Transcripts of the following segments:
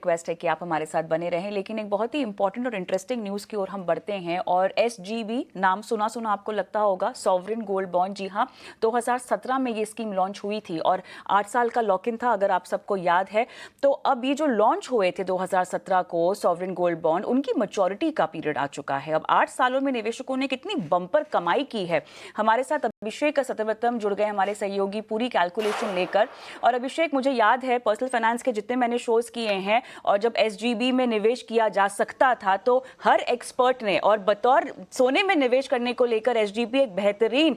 Request है कि आप हमारे साथ बने रहें। लेकिन एक बहुत ही इंपॉर्टेंट और इंटरेस्टिंग न्यूज़ की ओर हम बढ़ते हैं और एसजीबी नाम सुना सुना आपको लगता होगा, सॉवरेन गोल्ड बॉन्ड। जी हाँ, 2017 में ये स्कीम लॉन्च हुई थी और 8 साल का लॉक इन था, अगर आप सबको याद है। तो अब ये जो लॉन्च हुए थे 2017 को सॉवरेन गोल्ड बॉन्ड, उनकी मैच्योरिटी का पीरियड आ चुका है। अब 8 सालों में निवेशकों ने कितनी बम्पर कमाई की है। हमारे साथ अभिषेक सत्यव्रतम जुड़ गए, हमारे सहयोगी, पूरी कैलकुलेशन लेकर। और अभिषेक, मुझे याद है पर्सनल फाइनेंस के जितने मैंने शोज किए हैं और जब एसजीबी में निवेश किया जा सकता था तो हर एक्सपर्ट ने, और बतौर सोने में निवेश करने को लेकर एसजीबी एक बेहतरीन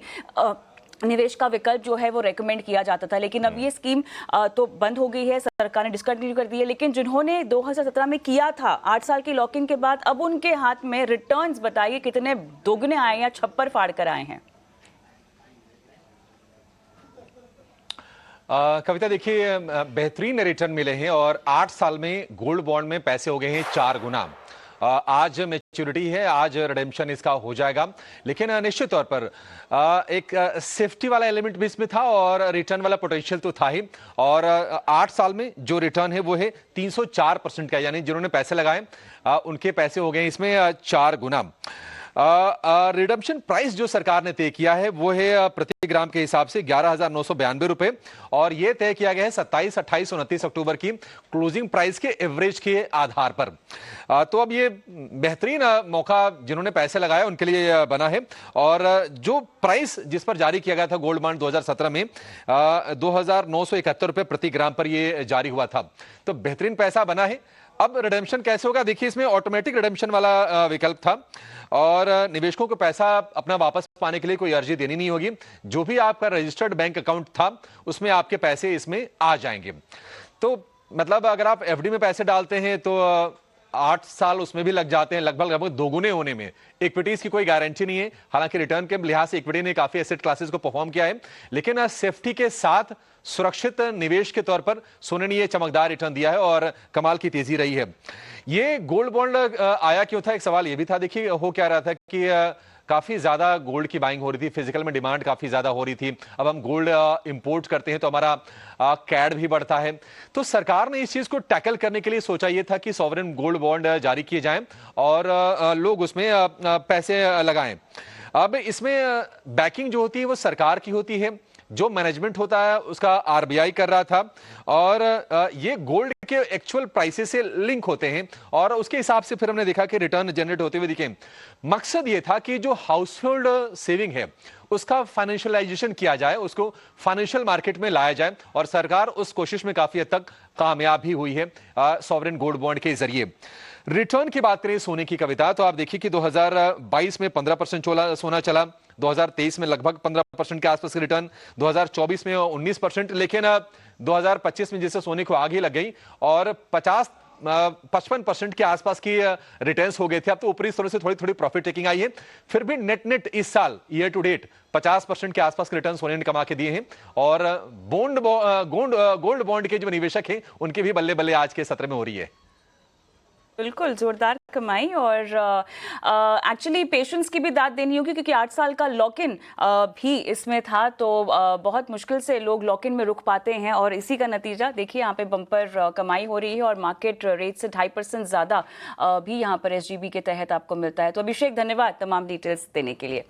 निवेश का विकल्प जो है वो रेकमेंड किया जाता था। लेकिन अब ये स्कीम तो बंद हो गई है, सरकार ने डिसकंटिन्यू कर दी है। लेकिन जिन्होंने 2017 में किया था 8 साल की लॉकिंग के बाद, अब उनके हाथ में रिटर्न्स बताइए कितने दोगुने आए या छप्पर फाड़ कर आए हैं। कविता, देखिए बेहतरीन रिटर्न मिले हैं और 8 साल में गोल्ड बॉन्ड में पैसे हो गए हैं 4 गुना। आज मैच्योरिटी है, आज रिडेम्पशन इसका हो जाएगा। लेकिन निश्चित तौर पर एक सेफ्टी वाला एलिमेंट भी इसमें था और रिटर्न वाला पोटेंशियल तो था ही। और 8 साल में जो रिटर्न है वो है 304% का, यानी जिन्होंने पैसे लगाए उनके पैसे हो गए इसमें 4 गुना। रिडम्पशन प्राइस जो सरकार ने तय किया है वो है प्रति ग्राम के हिसाब से 11,992 रुपए, और यह तय किया गया है 27, 28, 29 अक्टूबर की क्लोजिंग प्राइस के एवरेज के आधार पर। तो अब ये बेहतरीन मौका जिन्होंने पैसे लगाए उनके लिए बना है। और जो प्राइस जिस पर जारी किया गया था गोल्ड बॉन्ड 2017 में 2,971 रुपए प्रति ग्राम पर यह जारी हुआ था, तो बेहतरीन पैसा बना है। अब रिडेम्पशन कैसे होगा, देखिए इसमें ऑटोमेटिक रिडेम्पशन वाला विकल्प था और निवेशकों को पैसा अपना वापस पाने के लिए कोई अर्जी देनी नहीं होगी। जो भी आपका रजिस्टर्ड बैंक अकाउंट था उसमें आपके पैसे इसमें आ जाएंगे। तो मतलब अगर आप एफडी में पैसे डालते हैं तो 8 साल उसमें भी लग जाते हैं, लगभग दोगुने होने में। इक्विटीज की कोई गारंटी नहीं है, हालांकि रिटर्न के लिहाज से इक्विटी ने काफी एसेट क्लासेस को परफॉर्म किया है, लेकिन सेफ्टी के साथ सुरक्षित निवेश के तौर पर सोने ने यह चमकदार रिटर्न दिया है और कमाल की तेजी रही है। ये गोल्ड बॉन्ड आया क्यों था, एक सवाल यह भी था। देखिए हो क्या रहा था कि काफी ज्यादा गोल्ड की बाइंग हो रही थी, फिजिकल में डिमांड काफी ज्यादा हो रही थी। अब हम गोल्ड इंपोर्ट करते हैं तो हमारा कैड भी बढ़ता है। तो सरकार ने इस चीज को टैकल करने के लिए सोचा यह था कि सॉवरेन गोल्ड बॉन्ड जारी किए जाएं और लोग उसमें पैसे लगाएं। अब इसमें बैकिंग जो होती है वो सरकार की होती है, जो मैनेजमेंट होता है उसका आरबीआई कर रहा था, और ये गोल्ड के एक्चुअल प्राइसेस से लिंक होते हैं और उसके हिसाब से फिर हमने देखा कि रिटर्न जनरेट होते हुए दिखे। मकसद ये था कि जो हाउस होल्ड सेविंग है उसका फाइनेंशियलाइजेशन किया जाए, उसको फाइनेंशियल मार्केट में लाया जाए, और सरकार उस कोशिश में काफी हद तक कामयाब भी हुई है सॉवरेन गोल्ड बॉन्ड के जरिए। रिटर्न की बात करें सोने की, कविता, तो आप देखिए कि 2022 में 15% सोना चला, 2023 में लगभग 15% के आसपास रिटर्न, 2024 में 19%, लेकिन 2025 में जैसे सोने को आग ही लग गई और 55% के आसपास की रिटर्न्स हो गए थे। अब तो ऊपरी स्तरों से थोड़ी थोड़ी प्रॉफिट टेकिंग आई है, फिर भी नेट इस साल ईयर टू डेट 50% के आसपास के रिटर्न्स सोने ने कमा के दिए हैं। और गोल्ड बॉन्ड के जो निवेशक हैं उनकी भी बल्ले बल्ले आज के सत्र में हो रही है। बिल्कुल जोरदार कमाई, और एक्चुअली पेशेंस की भी दाद देनी होगी क्योंकि 8 साल का लॉक इन भी इसमें था। तो बहुत मुश्किल से लोग लॉक इन में रुक पाते हैं और इसी का नतीजा देखिए यहाँ पे बम्पर कमाई हो रही है और मार्केट रेट से 2.5% ज़्यादा भी यहाँ पर एसजीबी के तहत आपको मिलता है। तो अभिषेक, धन्यवाद तमाम डिटेल्स देने के लिए।